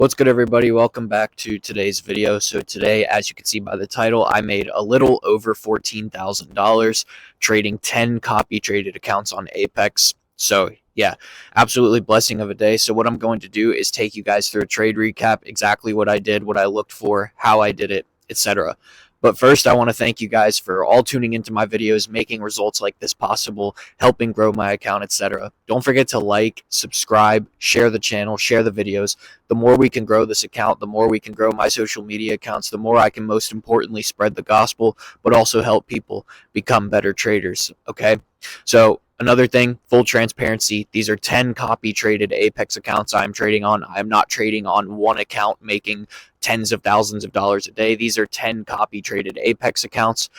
What's good, everybody? Welcome back to today's video. So today, as you can see by the title, I made a little over $14,000 trading 10 copy traded accounts on Apex. So yeah, absolutely blessing of a day. So what I'm going to do is take you guys through a trade recap, exactly what I did, what I looked for, how I did it, etc. But first, I want to thank you guys for all tuning into my videos, making results like this possible, helping grow my account, etc. Don't forget to like, subscribe, share the channel, share the videos. The more we can grow this account, the more we can grow my social media accounts, the more I can most importantly spread the gospel, but also help people become better traders, okay? So another thing, full transparency, these are 10 copy traded Apex accounts I'm trading on. I'm not trading on one account making tens of thousands of dollars a day. These are 10 copy traded Apex accounts,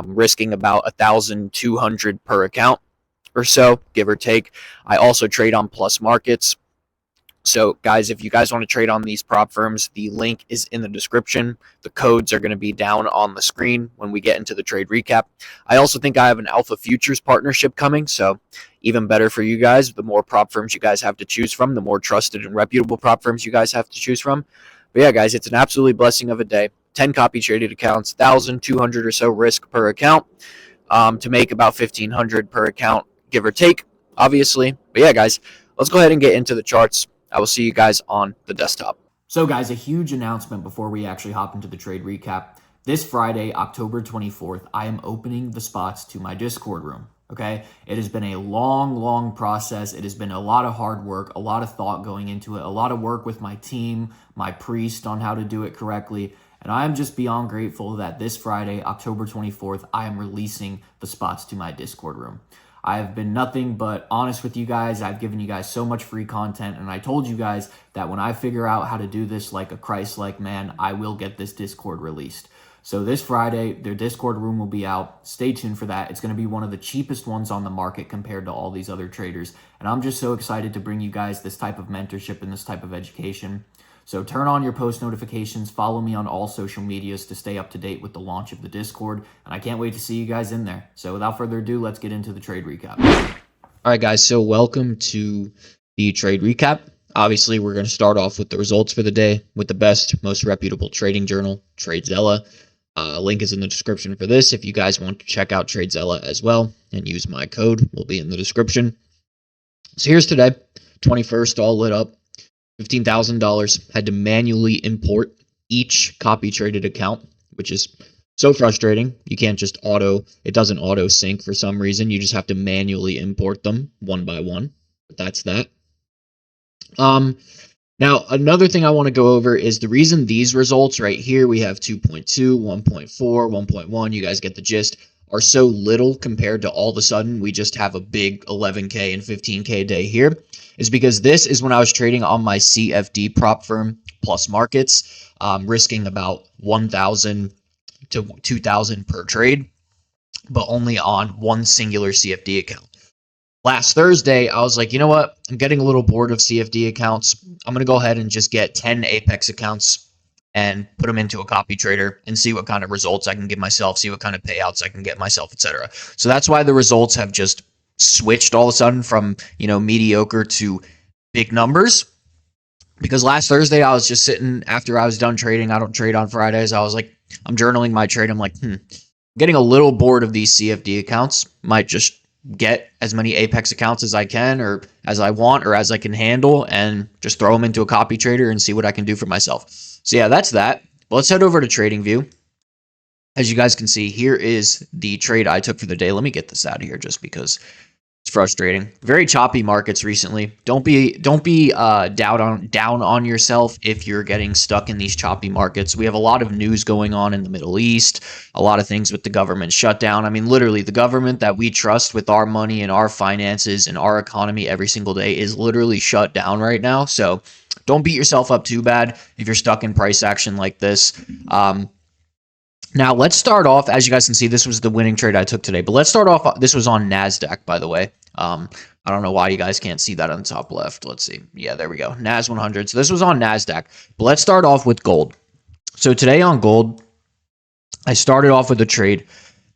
risking about 1,200 per account or so, give or take. I also trade on Plus Markets. So guys, if you guys want to trade on these prop firms, the link is in the description. The codes are going to be down on the screen when we get into the trade recap. I also think I have an Alpha Futures partnership coming, so even better for you guys. The more prop firms you guys have to choose from, the more trusted and reputable prop firms you guys have to choose from. But yeah, guys, it's an absolutely blessing of a day. 10 copy traded accounts, 1,200 or so risk per account, to make about 1,500 per account, give or take, obviously. But yeah, guys, let's go ahead and get into the charts. I will see you guys on the desktop. So guys, a huge announcement before we actually hop into the trade recap. This Friday, October 24th, I am opening the spots to my Discord room. Okay, it has been a long process. It has been a lot of hard work, a lot of thought going into it, a lot of work with my team, my priest on how to do it correctly. And I am just beyond grateful that this Friday, October 24th, I am releasing the spots to my Discord room. I have been nothing but honest with you guys. I've given you guys so much free content, and I told you guys that when I figure out how to do this like a Christ-like man, I will get this Discord released. So this Friday, their Discord room will be out. Stay tuned for that. It's going to be one of the cheapest ones on the market compared to all these other traders. And I'm just so excited to bring you guys this type of mentorship and this type of education. So turn on your post notifications, follow me on all social medias to stay up to date with the launch of the Discord, and I can't wait to see you guys in there. So without further ado, let's get into the trade recap. All right, guys, so welcome to the trade recap. Obviously, we're going to start off with the results for the day with the best, most reputable trading journal, TradeZella. Link is in the description for this. If you guys want to check out TradeZella as well and use my code, will be in the description. So here's today, 21st, all lit up. $15,000, had to manually import each copy traded account, which is so frustrating. You can't just it doesn't auto sync for some reason. You just have to manually import them one by one. But that's that. Now, another thing I want to go over is the reason these results right here, we have 2.2, 1.4, 1.1, you guys get the gist, are so little compared to all of a sudden we just have a big 11K and 15K day here, is because this is when I was trading on my CFD prop firm Plus Markets, risking about 1,000 to 2,000 per trade, but only on one singular CFD account. Last Thursday, I was like, you know what? I'm getting a little bored of CFD accounts. I'm going to go ahead and just get 10 Apex accounts and put them into a copy trader and see what kind of results I can give myself, see what kind of payouts I can get myself, etc. So that's why the results have just switched all of a sudden from, mediocre to big numbers. Because last Thursday, I was just sitting after I was done trading. I don't trade on Fridays. I was like, I'm journaling my trade. I'm like, getting a little bored of these CFD accounts. Might just get as many Apex accounts as I can or as I want or as I can handle and just throw them into a copy trader and see what I can do for myself. So yeah, that's that. But let's head over to TradingView. As you guys can see, here is the trade I took for the day. Let me get this out of here just because it's frustrating. Very choppy markets recently. Don't be down on yourself if you're getting stuck in these choppy markets. We have a lot of news going on in the Middle East, a lot of things with the government shutdown. I mean, literally, the government that we trust with our money and our finances and our economy every single day is literally shut down right now. So don't beat yourself up too bad if you're stuck in price action like this. Now, let's start off, as you guys can see, this was the winning trade I took today. But let's start off, this was on NASDAQ, by the way. I don't know why you guys can't see that on the top left. Let's see. Yeah, there we go. NAS 100. So this was on NASDAQ. But let's start off with gold. So today on gold, I started off with a trade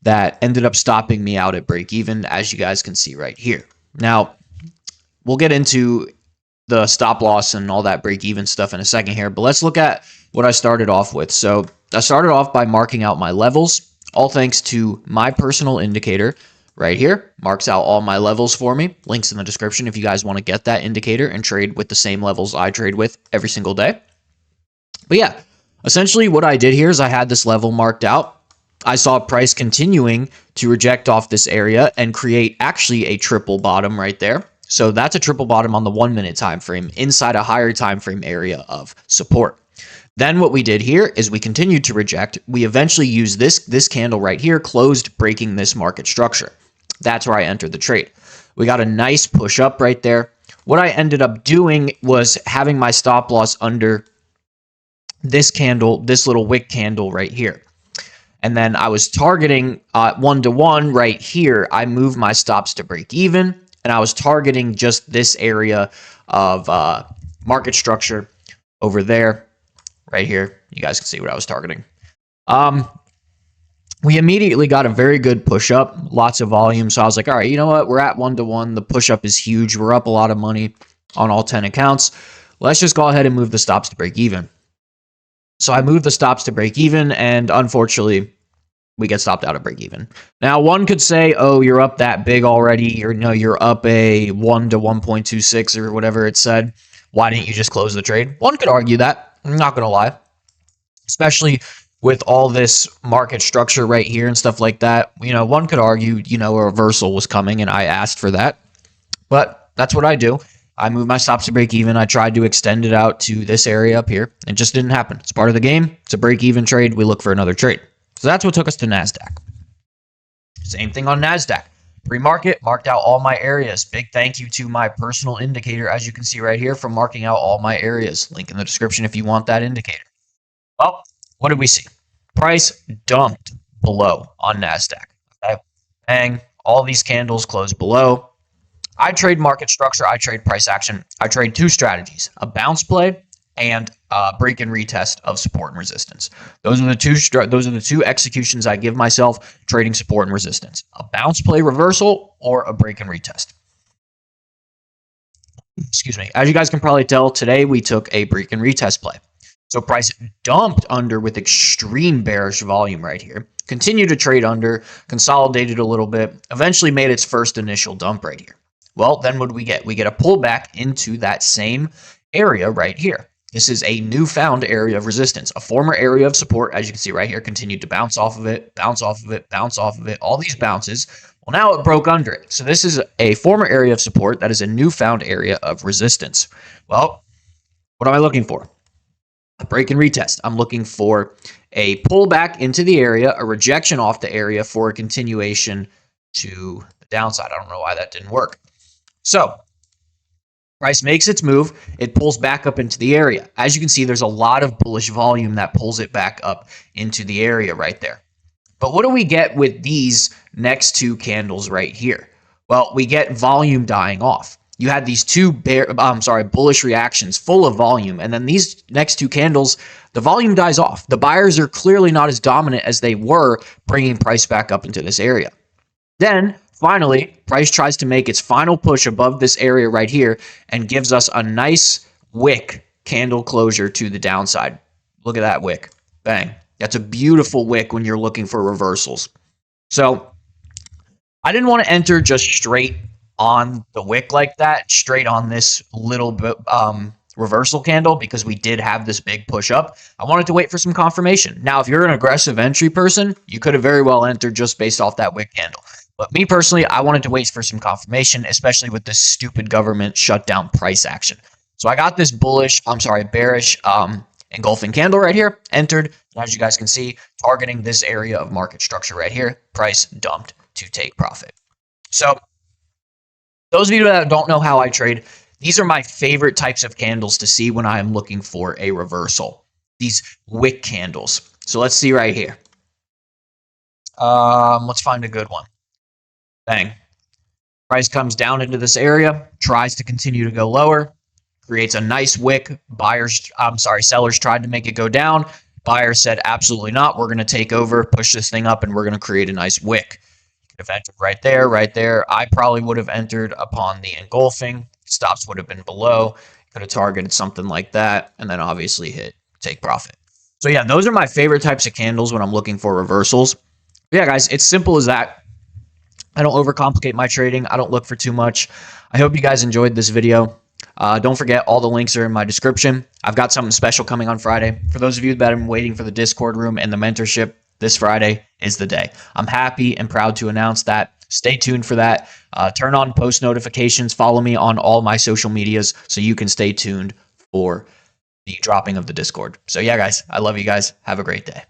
that ended up stopping me out at break even, as you guys can see right here. Now, we'll get into the stop loss and all that break even stuff in a second here, but let's look at what I started off with. So I started off by marking out my levels, all thanks to my personal indicator right here. Marks out all my levels for me. Links in the description if you guys want to get that indicator and trade with the same levels I trade with every single day. But yeah, essentially what I did here is I had this level marked out. I saw price continuing to reject off this area and create actually a triple bottom right there. So that's a triple bottom on the 1 minute time frame inside a higher time frame area of support. Then what we did here is we continued to reject. We eventually used this candle right here, closed, breaking this market structure. That's where I entered the trade. We got a nice push up right there. What I ended up doing was having my stop loss under this candle, this little wick candle right here. And then I was targeting 1-to-1 right here. I moved my stops to break even, and I was targeting just this area of market structure over there, right here. You guys can see what I was targeting. We immediately got a very good push up, lots of volume. So I was like, all right, you know what? We're at 1-to-1. The push up is huge. We're up a lot of money on all 10 accounts. Let's just go ahead and move the stops to break even. So I moved the stops to break even, and unfortunately, we get stopped out at break even. Now, one could say, oh, you're up that big already, or no, you're up a 1 to 1.26 or whatever it said. Why didn't you just close the trade? One could argue that. I'm not going to lie. Especially with all this market structure right here and stuff like that. You know, one could argue, you know, a reversal was coming, and I asked for that. But that's what I do. I moved my stops to break even. I tried to extend it out to this area up here. It just didn't happen. It's part of the game. It's a break even trade. We look for another trade. So that's what took us to NASDAQ. Same thing on NASDAQ. Pre-market, marked out all my areas. Big thank you to my personal indicator, as you can see right here, for marking out all my areas. Link in the description if you want that indicator. Well, what did we see? Price dumped below on NASDAQ. Okay? Bang. All these candles closed below. I trade market structure. I trade price action. I trade two strategies, a bounce play and break and retest of support and resistance. Those are the two executions I give myself, trading support and resistance. A bounce play reversal or a break and retest. Excuse me. As you guys can probably tell, today we took a break and retest play. So price dumped under with extreme bearish volume right here. Continued to trade under, consolidated a little bit, eventually made its first initial dump right here. Well, then what do we get? We get a pullback into that same area right here. This is a newfound area of resistance. A former area of support, as you can see right here, continued to bounce off of it, bounce off of it, bounce off of it, all these bounces. Well, now it broke under it. So this is a former area of support that is a newfound area of resistance. Well, what am I looking for? A break and retest. I'm looking for a pullback into the area, a rejection off the area for a continuation to the downside. I don't know why that didn't work. So price makes its move. It pulls back up into the area. As you can see, there's a lot of bullish volume that pulls it back up into the area right there. But what do we get with these next two candles right here? Well, we get volume dying off. You had these two bullish reactions full of volume. And then these next two candles, the volume dies off. The buyers are clearly not as dominant as they were, bringing price back up into this area. Then finally, price tries to make its final push above this area right here and gives us a nice wick candle closure to the downside. Look at that wick. Bang. That's a beautiful wick when you're looking for reversals. So I didn't want to enter just straight on the wick like that, straight on this little bit reversal candle, because we did have this big push up. I wanted to wait for some confirmation. Now, if you're an aggressive entry person, you could have very well entered just based off that wick candle. But me personally, I wanted to wait for some confirmation, especially with this stupid government shutdown price action. So I got this bearish engulfing candle right here, entered. And as you guys can see, targeting this area of market structure right here, price dumped to take profit. So those of you that don't know how I trade, these are my favorite types of candles to see when I am looking for a reversal. These wick candles. So let's see right here. Let's find a good one. Bang. Price comes down into this area, tries to continue to go lower, creates a nice wick. Sellers tried to make it go down. Buyers said, absolutely not. We're going to take over, push this thing up, and we're going to create a nice wick. If entered right there. I probably would have entered upon the engulfing. Stops would have been below. Could have targeted something like that, and then obviously hit take profit. So yeah, those are my favorite types of candles when I'm looking for reversals. But yeah, guys, it's simple as that. I don't overcomplicate my trading. I don't look for too much. I hope you guys enjoyed this video. Don't forget, all the links are in my description. I've got something special coming on Friday. For those of you that have been waiting for the Discord room and the mentorship, this Friday is the day. I'm happy and proud to announce that. Stay tuned for that. Turn on post notifications. Follow me on all my social medias so you can stay tuned for the dropping of the Discord. So yeah, guys, I love you guys. Have a great day.